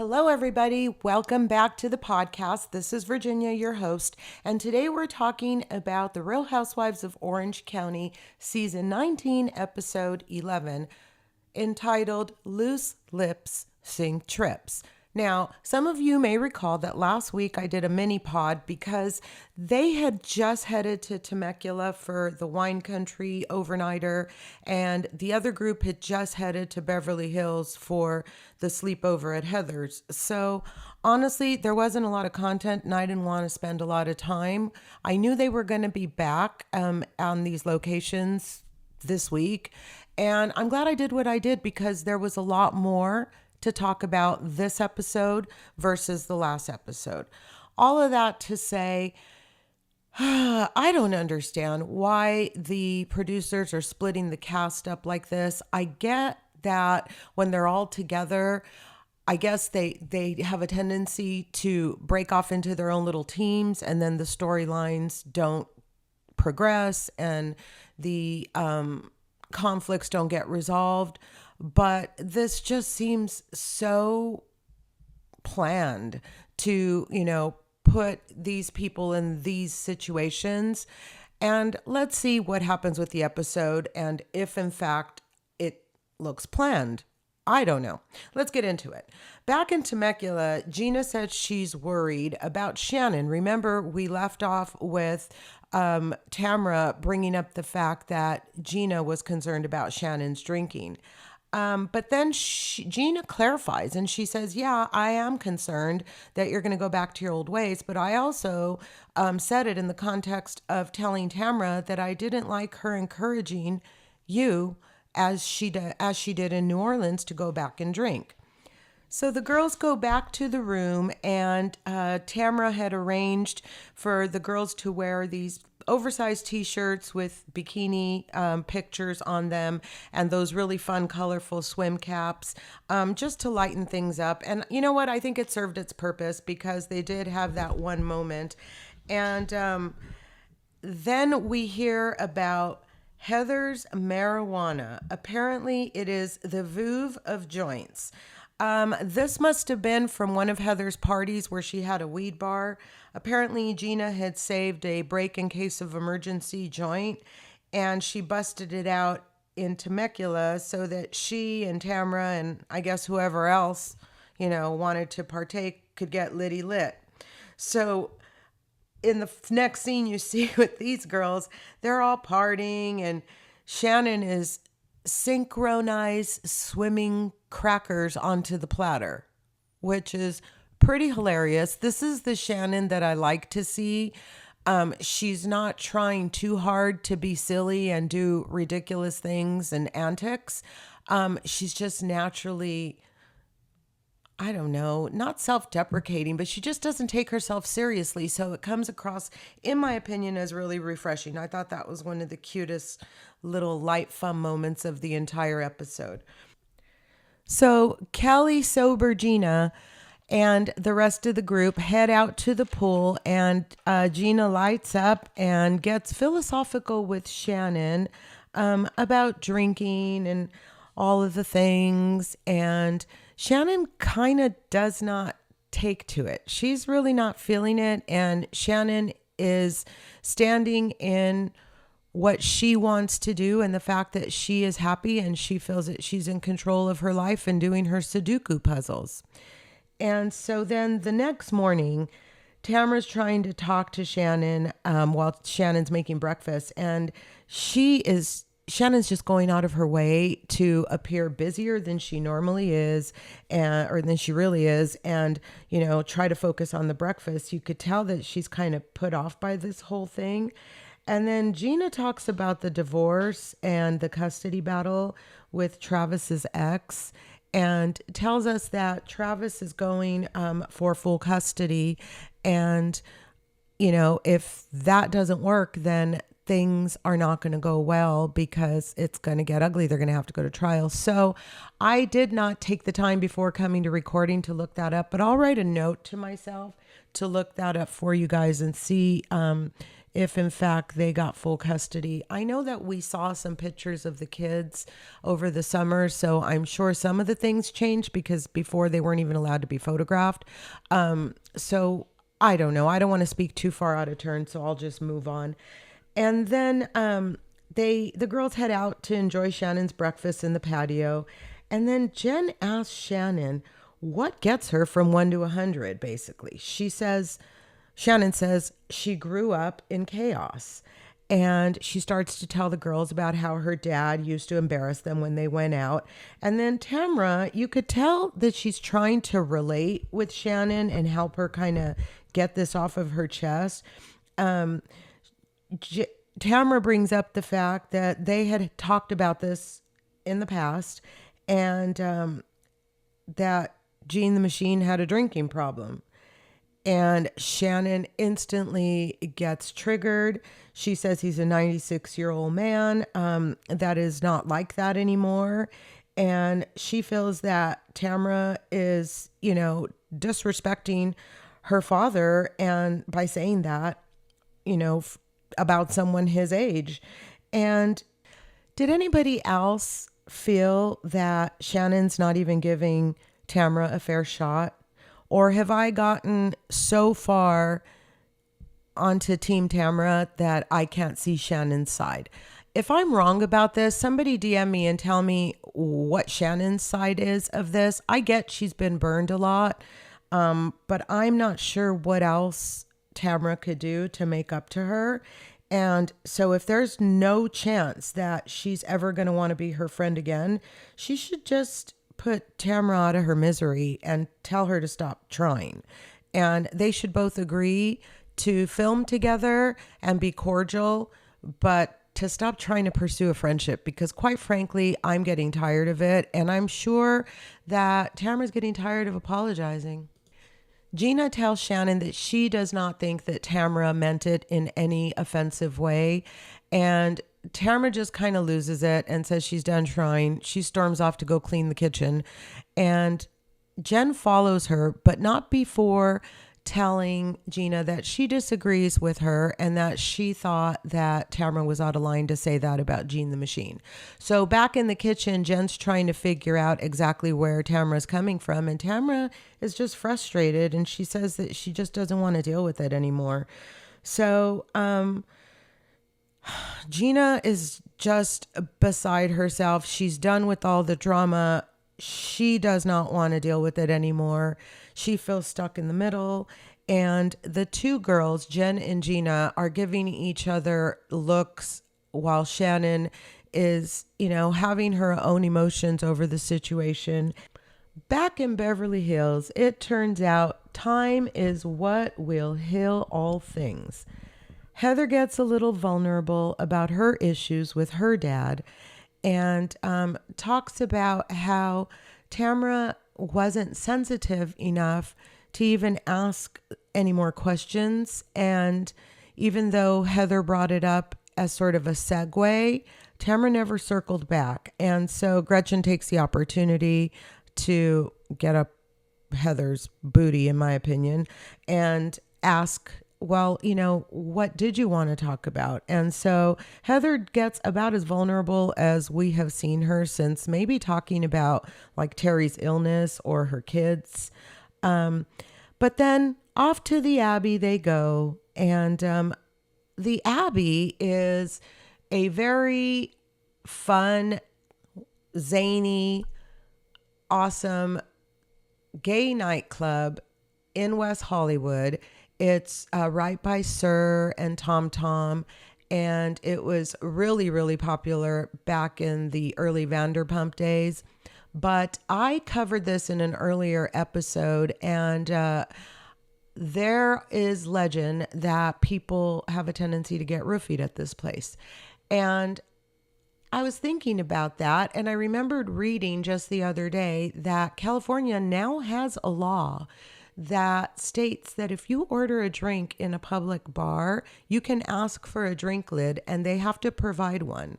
Hello, everybody. Welcome back to the podcast. This is Virginia, your host, and today we're talking about The Real Housewives of Orange County, Season 19, Episode 11, entitled Loose Lips Sink Trips. Now, some of you may recall that last week I did a mini pod because they had just headed to Temecula for the wine country overnighter, and the other group had just headed to Beverly Hills for the sleepover at Heather's. So honestly, there wasn't a lot of content and I didn't want to spend a lot of time. I knew they were going to be back on these locations this week, and I'm glad I did what I did because there was a lot more to talk about this episode versus the last episode. All of that to say, I don't understand why the producers are splitting the cast up like this. I get that when they're all together, I guess they have a tendency to break off into their own little teams, and then the storylines don't progress and the conflicts don't get resolved. But this just seems so planned to, put these people in these situations. And let's see what happens with the episode and if, in fact, it looks planned. I don't know. Let's get into it. Back in Temecula, Gina said she's worried about Shannon. Remember, we left off with Tamra bringing up the fact that Gina was concerned about Shannon's drinking. But then Gina clarifies and she says, yeah, I am concerned that you're going to go back to your old ways. But I also said it in the context of telling Tamra that I didn't like her encouraging you as she did in New Orleans to go back and drink. So the girls go back to the room, and Tamra had arranged for the girls to wear these oversized t-shirts with bikini pictures on them and those really fun, colorful swim caps, just to lighten things up. And you know what? I think it served its purpose because they did have that one moment. And then we hear about Heather's marijuana. Apparently, it is the Veuve of joints. This must have been from one of Heather's parties where she had a weed bar. Apparently, Gina had saved a break in case of emergency joint, and she busted it out in Temecula so that she and Tamra and I guess whoever else, wanted to partake could get litty lit. So in the next scene you see with these girls, they're all partying, and Shannon is synchronized swimming crackers onto the platter, which is pretty hilarious. This is the Shannon that I like to see. She's not trying too hard to be silly and do ridiculous things and antics. She's just naturally, I don't know, not self-deprecating, but she just doesn't take herself seriously. So it comes across, in my opinion, as really refreshing. I thought that was one of the cutest little light fun moments of the entire episode. So Kelly, Sober, Gina, and the rest of the group head out to the pool, and Gina lights up and gets philosophical with Shannon about drinking and all of the things. And Shannon kind of does not take to it. She's really not feeling it. And Shannon is standing in what she wants to do and the fact that she is happy and she feels that she's in control of her life and doing her Sudoku puzzles. And so then the next morning, Tamra's trying to talk to Shannon while Shannon's making breakfast, and Shannon's just going out of her way to appear busier than she normally is, or than she really is, and, try to focus on the breakfast. You could tell that she's kind of put off by this whole thing. And then Gina talks about the divorce and the custody battle with Travis's ex, and tells us that Travis is going for full custody. And, if that doesn't work, then things are not going to go well because it's going to get ugly. They're going to have to go to trial. So I did not take the time before coming to recording to look that up, but I'll write a note to myself to look that up for you guys and see if in fact they got full custody. I know that we saw some pictures of the kids over the summer, so I'm sure some of the things changed because before they weren't even allowed to be photographed. So I don't know. I don't want to speak too far out of turn, so I'll just move on. And then the girls head out to enjoy Shannon's breakfast in the patio. And then Jen asks Shannon what gets her from 1 to 100, basically. Shannon says she grew up in chaos. And she starts to tell the girls about how her dad used to embarrass them when they went out. And then Tamra, you could tell that she's trying to relate with Shannon and help her kind of get this off of her chest. Tamra brings up the fact that they had talked about this in the past, and that Gene the Machine had a drinking problem. And Shannon instantly gets triggered. She says he's a 96-year-old man that is not like that anymore. And she feels that Tamra is, disrespecting her father, and by saying that, about someone his age. And did anybody else feel that Shannon's not even giving Tamra a fair shot? Or have I gotten so far onto Team Tamra that I can't see Shannon's side? If I'm wrong about this, somebody DM me and tell me what Shannon's side is of this. I get she's been burned a lot, but I'm not sure what else Tamra could do to make up to her. And so if there's no chance that she's ever going to want to be her friend again, she should just put Tamra out of her misery and tell her to stop trying. And they should both agree to film together and be cordial, but to stop trying to pursue a friendship, because quite frankly, I'm getting tired of it. And I'm sure that Tamra's getting tired of apologizing. Gina tells Shannon that she does not think that Tamra meant it in any offensive way. And Tamra just kind of loses it and says she's done trying. She storms off to go clean the kitchen. And Jen follows her, but not before telling Gina that she disagrees with her and that she thought that Tamra was out of line to say that about Gene the Machine. So back in the kitchen, Jen's trying to figure out exactly where Tamra's coming from, and Tamra is just frustrated, and she says that she just doesn't want to deal with it anymore. So Gina is just beside herself. She's done with all the drama. She does not want to deal with it anymore. She feels stuck in the middle. And the two girls, Jen and Gina, are giving each other looks while Shannon is, having her own emotions over the situation. Back in Beverly Hills, it turns out time is what will heal all things. Heather gets a little vulnerable about her issues with her dad, and talks about how Tamra wasn't sensitive enough to even ask any more questions. And even though Heather brought it up as sort of a segue, Tamra never circled back. And so Gretchen takes the opportunity to get up Heather's booty, in my opinion, and ask, well, what did you want to talk about? And so Heather gets about as vulnerable as we have seen her since maybe talking about like Terry's illness or her kids. But then off to the Abbey they go. And the Abbey is a very fun, zany, awesome gay nightclub in West Hollywood. It's right by Sir and Tom Tom, and it was really, really popular back in the early Vanderpump days. But I covered this in an earlier episode, and there is legend that people have a tendency to get roofied at this place. And I was thinking about that, and I remembered reading just the other day that California now has a law that states that if you order a drink in a public bar, you can ask for a drink lid and they have to provide one.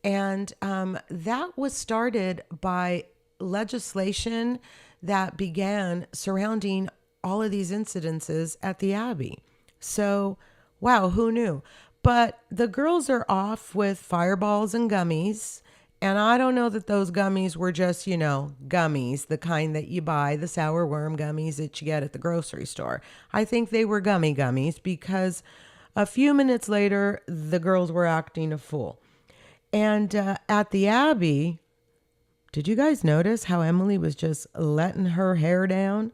And that was started by legislation that began surrounding all of these incidences at the Abbey. So Wow, who knew? But the girls are off with fireballs and gummies. And I don't know that those gummies were just, gummies, the kind that you buy, the sour worm gummies that you get at the grocery store. I think they were gummies because a few minutes later, the girls were acting a fool. And at the Abbey, did you guys notice how Emily was just letting her hair down?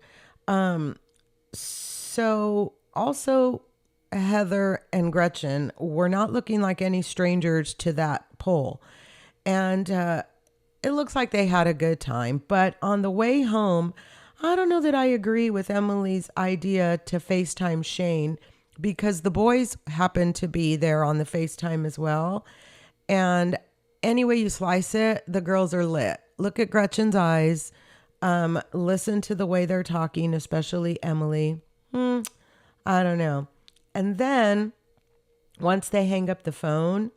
So also, Heather and Gretchen were not looking like any strangers to that pole. And it looks like they had a good time. But on the way home, I don't know that I agree with Emily's idea to FaceTime Shane because the boys happen to be there on the FaceTime as well. And any way you slice it, the girls are lit. Look at Gretchen's eyes. Listen to the way they're talking, especially Emily. I don't know. And then once they hang up the phone,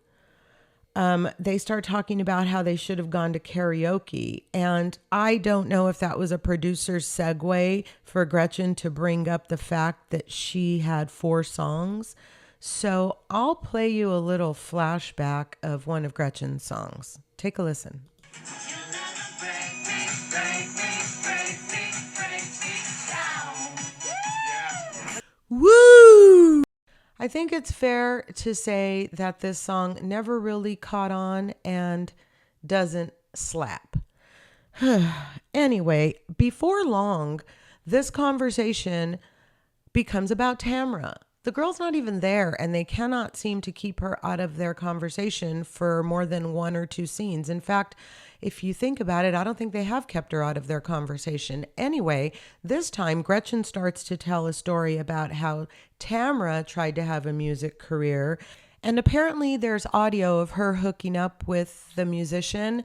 they start talking about how they should have gone to karaoke. And I don't know if that was a producer's segue for Gretchen to bring up the fact that she had 4 songs. So I'll play you a little flashback of one of Gretchen's songs. Take a listen. Woo! I think it's fair to say that this song never really caught on and doesn't slap. Anyway, before long, this conversation becomes about Tamra. The girl's not even there, and they cannot seem to keep her out of their conversation for more than 1 or 2 scenes. In fact, if you think about it, I don't think they have kept her out of their conversation. Anyway, this time Gretchen starts to tell a story about how Tamra tried to have a music career. And apparently there's audio of her hooking up with the musician.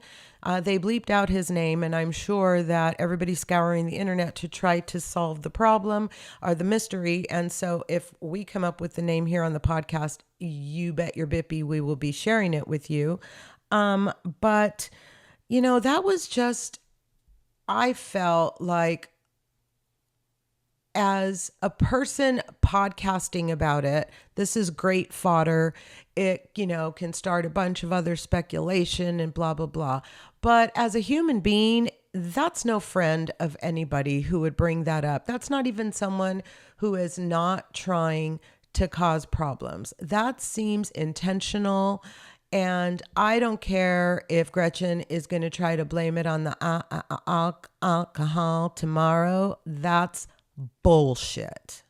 They bleeped out his name, and I'm sure that everybody's scouring the internet to try to solve the problem or the mystery. And so if we come up with the name here on the podcast, you bet your bippy we will be sharing it with you. But, that was just, I felt like, as a person podcasting about it, this is great fodder. It, can start a bunch of other speculation and blah, blah, blah. But as a human being, that's no friend of anybody who would bring that up. That's not even someone who is not trying to cause problems. That seems intentional. And I don't care if Gretchen is going to try to blame it on the alcohol tomorrow. That's bullshit.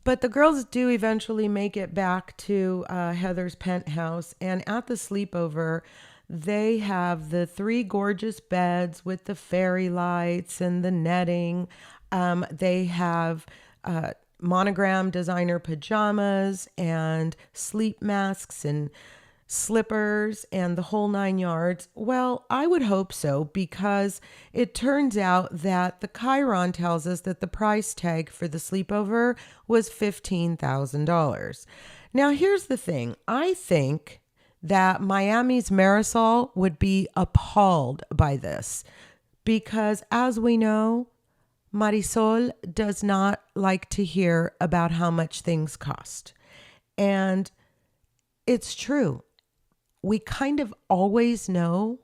But the girls do eventually make it back to Heather's penthouse, and at the sleepover, they have the 3 gorgeous beds with the fairy lights and the netting. They have monogram designer pajamas and sleep masks and slippers and the whole 9 yards. Well, I would hope so, because it turns out that the Chiron tells us that the price tag for the sleepover was $15,000. Now, here's the thing. I think that Miami's Marisol would be appalled by this, because as we know, Marisol does not like to hear about how much things cost. And it's true. We kind of always know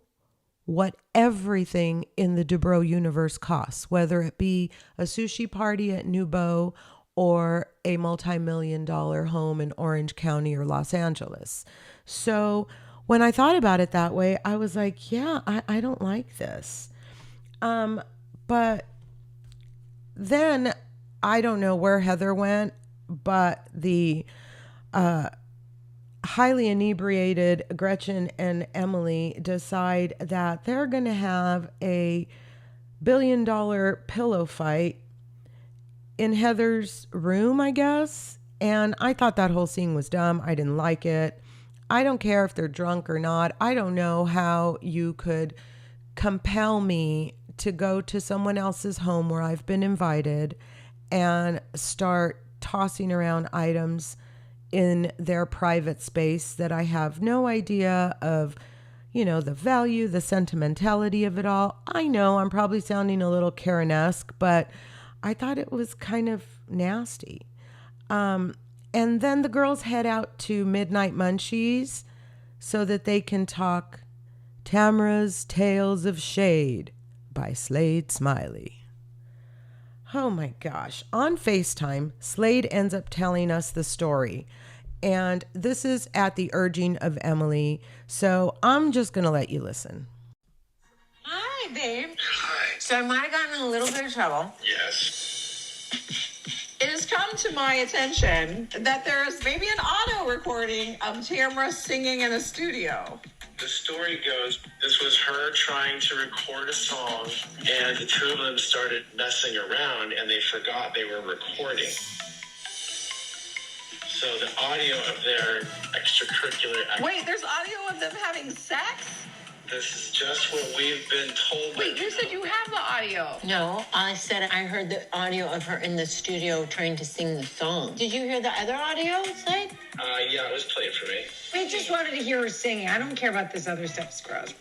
what everything in the Dubrow universe costs, whether it be a sushi party at Nouveau or a multi-million-dollar home in Orange County or Los Angeles. So when I thought about it that way, I was like, yeah, I don't like this. But then I don't know where Heather went, but the highly inebriated Gretchen and Emily decide that they're going to have a $1 billion pillow fight in Heather's room, I guess. And I thought that whole scene was dumb. I didn't like it. I don't care if they're drunk or not. I don't know how you could compel me to go to someone else's home where I've been invited and start tossing around items in their private space that I have no idea of, the value, the sentimentality of it all. I know I'm probably sounding a little Karen-esque, but I thought it was kind of nasty. And then the girls head out to Midnight Munchies so that they can talk Tamara's Tales of Shade by Slade Smiley. Oh my gosh. On FaceTime, Slade ends up telling us the story. And this is at the urging of Emily. So I'm just going to let you listen. Hi, babe. Hi. So I might have gotten in a little bit of trouble. Yes. It has come to my attention that there's maybe an auto recording of Tamara singing in a studio. The story goes, this was her trying to record a song, and the two of them started messing around, and they forgot they were recording. So the audio of their extracurricular Wait, there's audio of them having sex? This is just what we've been told. Wait, you said you have the audio. No, I said I heard the audio of her in the studio trying to sing the song. Did you hear the other audio, Slade? Yeah, it was played for me. We just wanted to hear her singing. I don't care about this other stuff. It's gross.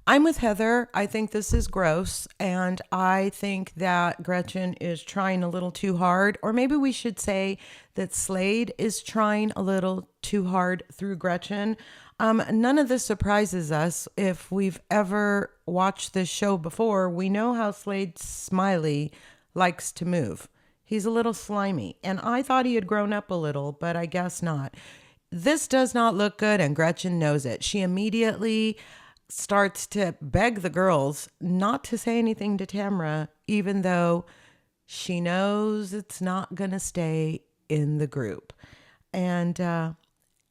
I'm with Heather. I think this is gross. And I think that Gretchen is trying a little too hard. Or maybe we should say that Slade is trying a little too hard through Gretchen. None of this surprises us. If we've ever watched this show before, we know how Slade Smiley likes to move. He's a little slimy. And I thought he had grown up a little, but I guess not. This does not look good, and Gretchen knows it. She immediately starts to beg the girls not to say anything to Tamara, even though she knows it's not going to stay in the group. And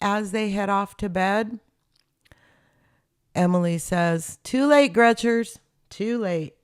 as they head off to bed, Emily says, "Too late, Gretchers, too late."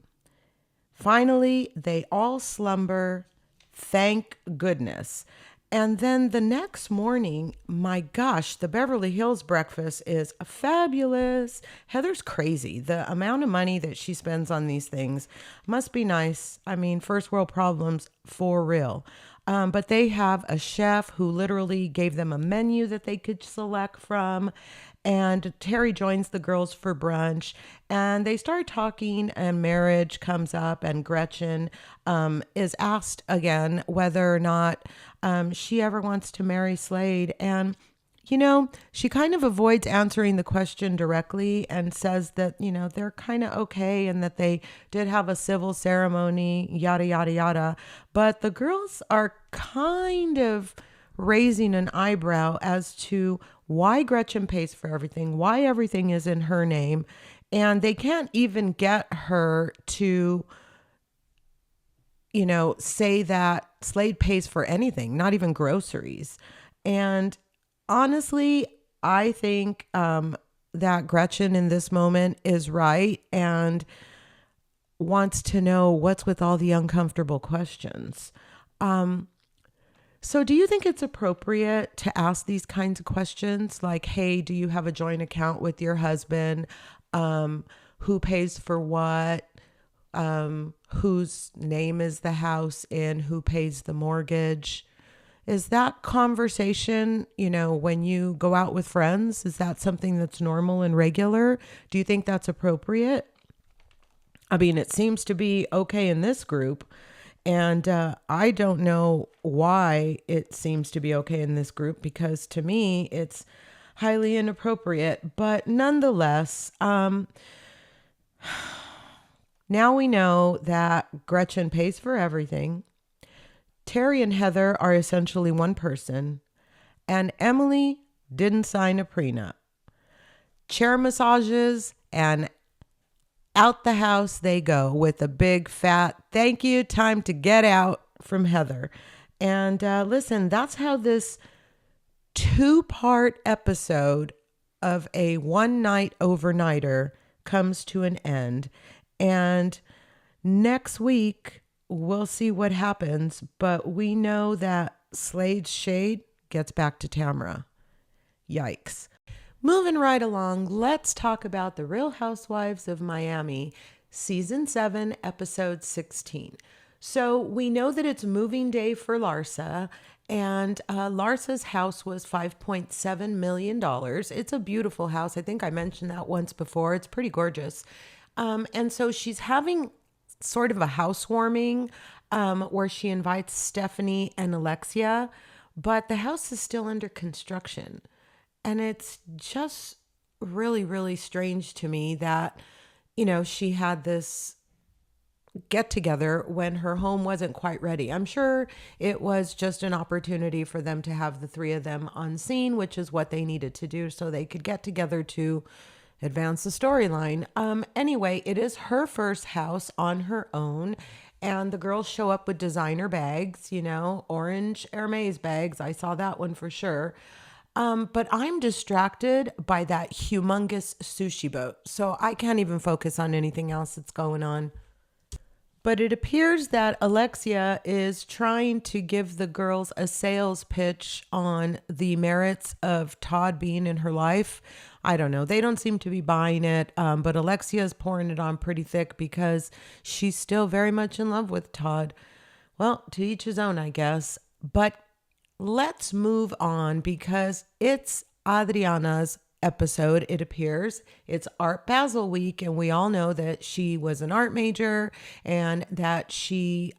Finally, they all slumber, thank goodness. And then the next morning, my gosh, the Beverly Hills breakfast is fabulous. Heather's crazy. The amount of money that she spends on these things must be nice. I mean, first world problems for real. But they have a chef who literally gave them a menu that they could select from. And Terry joins the girls for brunch, and they start talking, and marriage comes up, and Gretchen is asked again whether or not she ever wants to marry Slade. And, you know, she kind of avoids answering the question directly and says that, you know, they're kind of okay and that they did have a civil ceremony, yada, yada, yada. But the girls are kind of raising an eyebrow as to why Gretchen pays for everything, why everything is in her name, and they can't even get her to, you know, say that Slade pays for anything, not even groceries. And honestly, I think that Gretchen in this moment is right and wants to know what's with all the uncomfortable questions. So do you think it's appropriate to ask these kinds of questions? Like, hey, do you have a joint account with your husband? Who pays for what? Whose name is the house in? Who pays the mortgage? Is that conversation, you know, when you go out with friends, is that something that's normal and regular? Do you think that's appropriate? I mean, it seems to be okay in this group. And I don't know why it seems to be okay in this group, because to me, it's highly inappropriate. But nonetheless, now we know that Gretchen pays for everything. Terry and Heather are essentially one person. And Emily didn't sign a prenup. Chair massages and out the house they go with a big fat thank you, time to get out from Heather. And listen, that's how this 2-part episode of a one-night overnighter comes to an end. And next week, we'll see what happens. But we know that Slade's shade gets back to Tamara. Yikes. Moving right along, let's talk about The Real Housewives of Miami, Season 7, Episode 16. So we know that it's moving day for Larsa, and Larsa's house was $5.7 million. It's a beautiful house. I think I mentioned that once before. It's pretty gorgeous. And so she's having sort of a housewarming where she invites Stephanie and Alexia. but the house is still under construction. And it's just really, really strange to me that, she had this get together when her home wasn't quite ready. I'm sure it was just an opportunity for them to have the three of them on scene, which is what they needed to do so they could get together to advance the storyline. Anyway, it is her first house on her own. And the girls show up with designer bags, orange Hermes bags. I saw that one for sure. But I'm distracted by that humongous sushi boat. So I can't even focus on anything else that's going on. But it appears that Alexia is trying to give the girls a sales pitch on the merits of Todd being in her life. I don't know. They don't seem to be buying it. But Alexia is pouring it on pretty thick because she's still very much in love with Todd. Well, to each his own, I guess. But let's move on because it's Adriana's episode, it appears. It's Art Basel week, and we all know that she was an art major and that she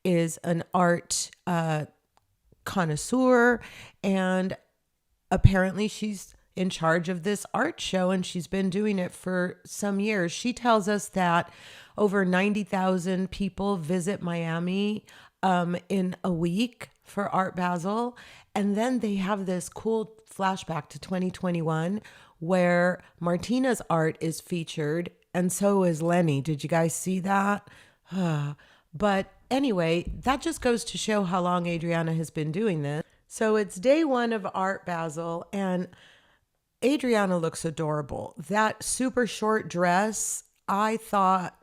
is an art connoisseur, and apparently she's in charge of this art show, and she's been doing it for some years. She tells us that over 90,000 people visit Miami in a week for Art Basel. And then they have this cool flashback to 2021 where Martina's art is featured, and so is Lenny. Did you guys see that? But anyway, that just goes to show how long Adriana has been doing this. So it's day one of Art Basel, and Adriana looks adorable. That super short dress, I thought,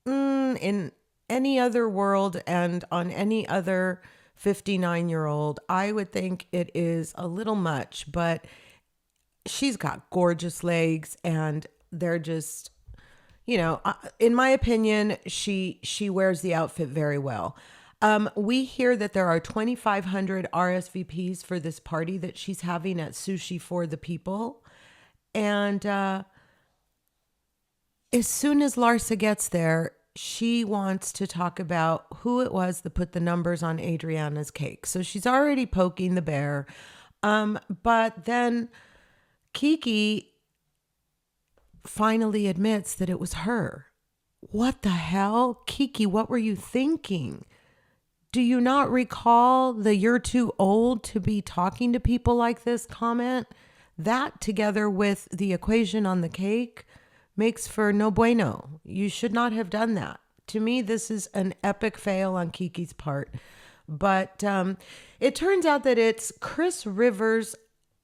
in any other world and on any other 59-year-old, I would think it is a little much, but she's got gorgeous legs and they're just, in my opinion, she wears the outfit very well. We hear that there are 2,500 RSVPs for this party that she's having at Sushi for the People. And as soon as Larsa gets there, she wants to talk about who it was that put the numbers on Adriana's cake. So she's already poking the bear. But then Kiki finally admits that it was her. What the hell? Kiki, what were you thinking? Do you not recall the "you're too old to be talking to people like this" comment? That, together with the equation on the cake, makes for no bueno. You should not have done that. To me, this is an epic fail on Kiki's part. But it turns out that it's Chris Rivers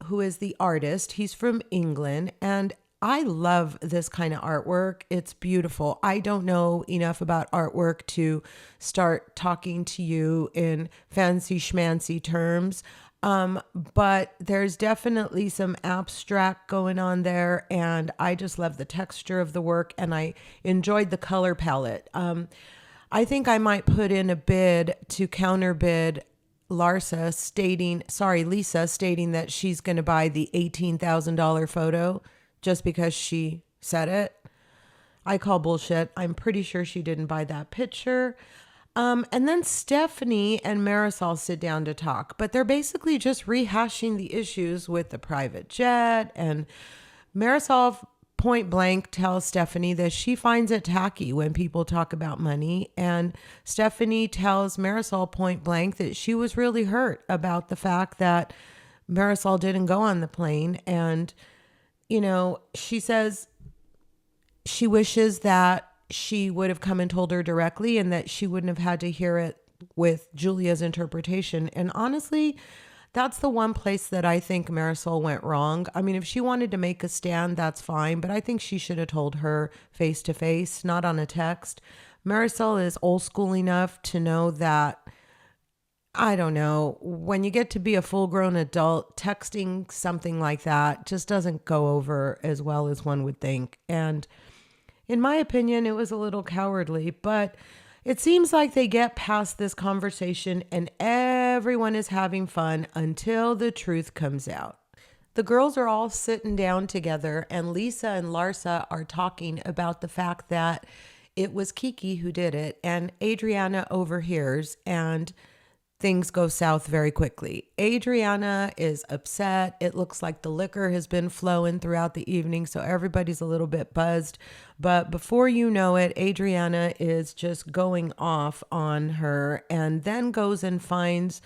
who is the artist. He's from England, and I love this kind of artwork. It's beautiful. I don't know enough about artwork to start talking to you in fancy schmancy terms. But there's definitely some abstract going on there, and I just love the texture of the work, and I enjoyed the color palette. I think I might put in a bid to counterbid Lisa stating that she's going to buy the $18,000 photo just because she said it. I call bullshit. I'm pretty sure she didn't buy that picture. And then Stephanie and Marisol sit down to talk, but they're basically just rehashing the issues with the private jet. And Marisol point blank tells Stephanie that she finds it tacky when people talk about money. And Stephanie tells Marisol point blank that she was really hurt about the fact that Marisol didn't go on the plane. And, she says she wishes that she would have come and told her directly and that she wouldn't have had to hear it with Julia's interpretation. And honestly, that's the one place that I think Marisol went wrong. I mean, if she wanted to make a stand, that's fine, but I think she should have told her face to face, not on a text. Marisol is old school enough to know that, I don't know, when you get to be a full-grown adult, texting something like that just doesn't go over as well as one would think. And in my opinion, it was a little cowardly, but it seems like they get past this conversation and everyone is having fun until the truth comes out. The girls are all sitting down together, and Lisa and Larsa are talking about the fact that it was Kiki who did it, and Adriana overhears, and things go south very quickly. Adriana is upset. It looks like the liquor has been flowing throughout the evening, so everybody's a little bit buzzed. But before you know it, Adriana is just going off on her and then goes and finds,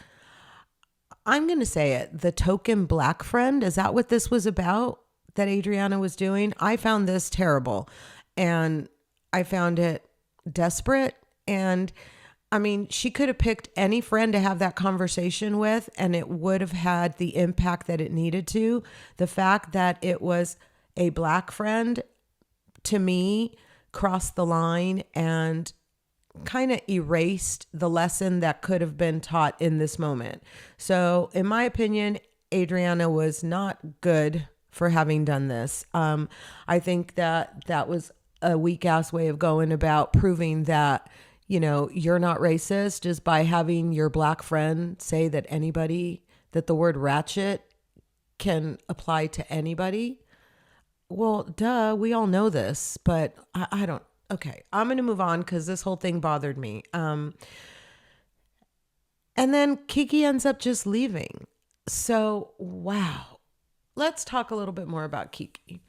I'm going to say it, the token black friend. Is that what this was about that Adriana was doing? I found this terrible, and I found it desperate. And I mean, she could have picked any friend to have that conversation with, and it would have had the impact that it needed to. The fact that it was a black friend, to me, crossed the line and kind of erased the lesson that could have been taught in this moment. So in my opinion, Adriana was not good for having done this. I think that was a weak ass way of going about proving that, you know, you're not racist, is by having your black friend say that the word ratchet can apply to anybody. Well, duh, we all know this, but I don't. Okay, I'm going to move on because this whole thing bothered me. And then Kiki ends up just leaving. So, wow. Let's talk a little bit more about Kiki.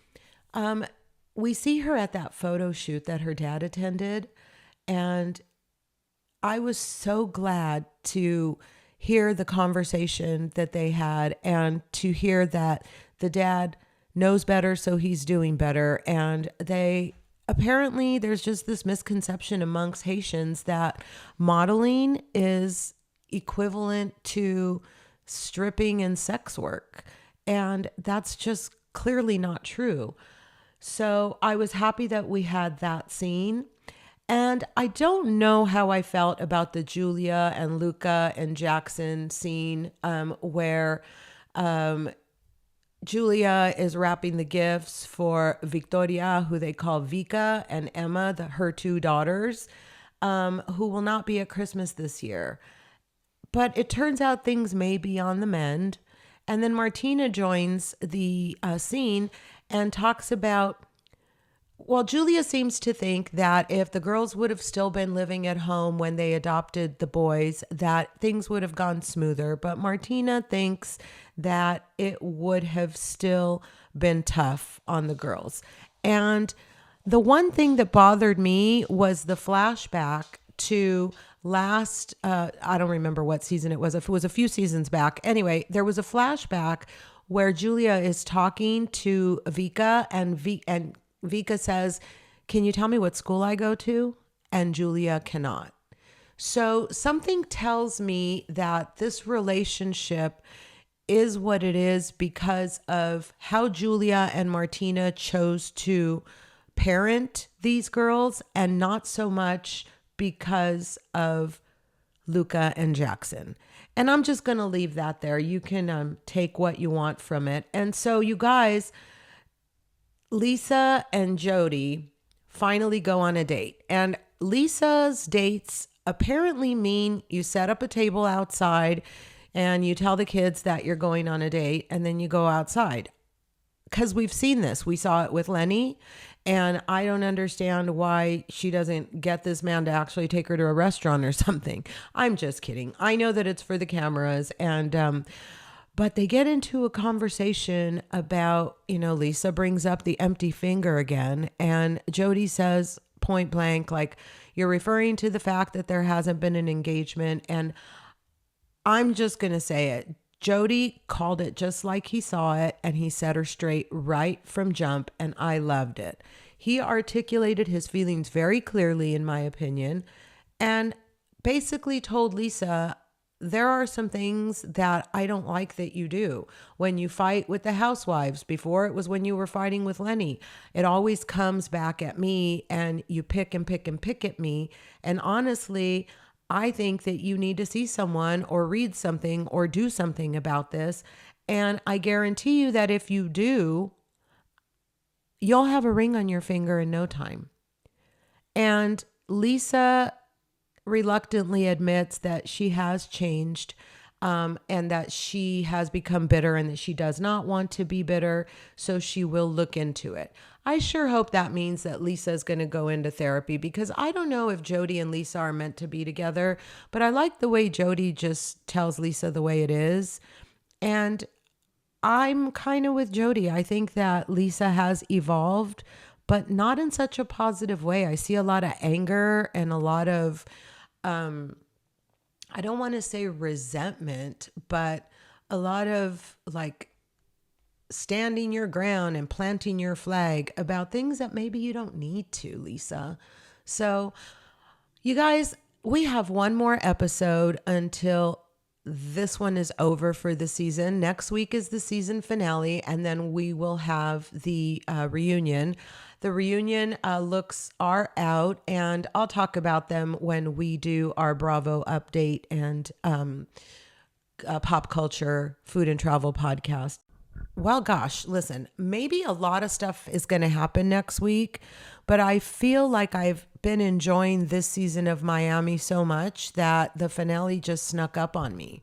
We see her at that photo shoot that her dad attended, and I was so glad to hear the conversation that they had and to hear that the dad knows better, so he's doing better. And apparently there's just this misconception amongst Haitians that modeling is equivalent to stripping and sex work. And that's just clearly not true. So I was happy that we had that scene. And I don't know how I felt about the Julia and Luca and Jackson scene where Julia is wrapping the gifts for Victoria, who they call Vika, and Emma, her two daughters, who will not be at Christmas this year. But it turns out things may be on the mend. And then Martina joins the scene and talks about, well, Julia seems to think that if the girls would have still been living at home when they adopted the boys, that things would have gone smoother. But Martina thinks that it would have still been tough on the girls. And the one thing that bothered me was the flashback to last, I don't remember what season it was. If it was a few seasons back. Anyway, there was a flashback where Julia is talking to Vika, and Vika says, "Can you tell me what school I go to?" And Julia cannot. So something tells me that this relationship is what it is because of how Julia and Martina chose to parent these girls, and not so much because of Luca and Jackson. And I'm just going to leave that there. You can take what you want from it. And so you guys, Lisa and Jody finally go on a date. And Lisa's dates apparently mean you set up a table outside and you tell the kids that you're going on a date, and then you go outside. Because we've seen this. We saw it with Lenny, and I don't understand why she doesn't get this man to actually take her to a restaurant or something. I'm just kidding. I know that it's for the cameras, and but they get into a conversation about, Lisa brings up the empty finger again, and Jody says point blank, like, you're referring to the fact that there hasn't been an engagement. And I'm just going to say it. Jody called it just like he saw it, and he set her straight right from jump, and I loved it. He articulated his feelings very clearly, in my opinion, and basically told Lisa, there are some things that I don't like that you do. When you fight with the housewives, before it was when you were fighting with Lenny, it always comes back at me, and you pick and pick and pick at me. And honestly, I think that you need to see someone or read something or do something about this. And I guarantee you that if you do, you'll have a ring on your finger in no time. And Lisa reluctantly admits that she has changed, and that she has become bitter, and that she does not want to be bitter. So she will look into it. I sure hope that means that Lisa is going to go into therapy, because I don't know if Jody and Lisa are meant to be together, but I like the way Jody just tells Lisa the way it is. And I'm kind of with Jody. I think that Lisa has evolved, but not in such a positive way. I see a lot of anger and a lot of, I don't want to say resentment, but a lot of like standing your ground and planting your flag about things that maybe you don't need to, Lisa. So, you guys, we have one more episode until this one is over for the season. Next week is the season finale, and then we will have the reunion. The reunion looks are out, and I'll talk about them when we do our Bravo update and pop culture food and travel podcast. Well, gosh, listen, maybe a lot of stuff is going to happen next week, but I feel like I've been enjoying this season of Miami so much that the finale just snuck up on me.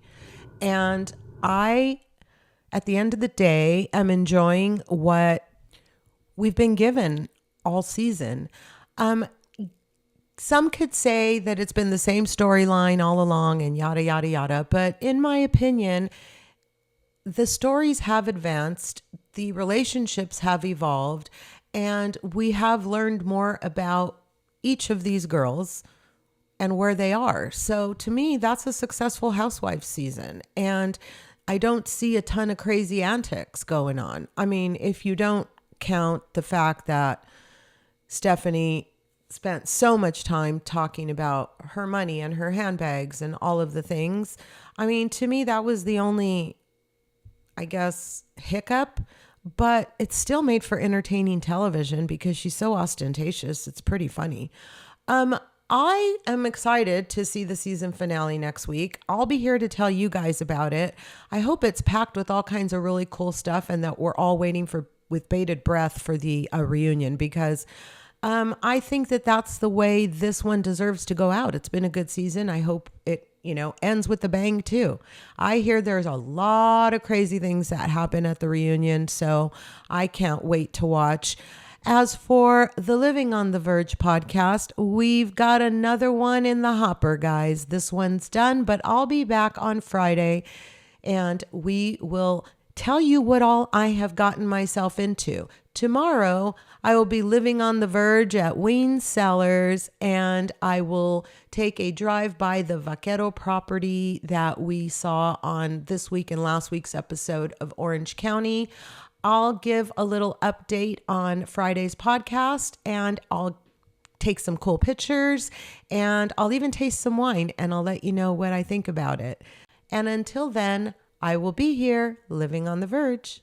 And I, at the end of the day, am enjoying what we've been given all season. Some could say that it's been the same storyline all along and yada, yada, yada. But in my opinion, the stories have advanced, the relationships have evolved, and we have learned more about each of these girls and where they are. So to me, that's a successful Housewives season. And I don't see a ton of crazy antics going on. I mean, if you don't count the fact that Stephanie spent so much time talking about her money and her handbags and all of the things. I mean, to me, that was the only, I guess, hiccup, but it's still made for entertaining television because she's so ostentatious. It's pretty funny. I am excited to see the season finale next week. I'll be here to tell you guys about it. I hope it's packed with all kinds of really cool stuff and that we're all waiting for with bated breath for the reunion, because I think that that's the way this one deserves to go out. It's been a good season. I hope it, ends with a bang too. I hear there's a lot of crazy things that happen at the reunion, so I can't wait to watch. As for the Living on the Verge podcast, we've got another one in the hopper, guys. This one's done, but I'll be back on Friday and we will tell you what all I have gotten myself into. Tomorrow, I will be living on the verge at Wayne's Cellars, and I will take a drive by the Vaquero property that we saw on this week and last week's episode of Orange County. I'll give a little update on Friday's podcast, and I'll take some cool pictures, and I'll even taste some wine, and I'll let you know what I think about it. And until then, I will be here living on the verge.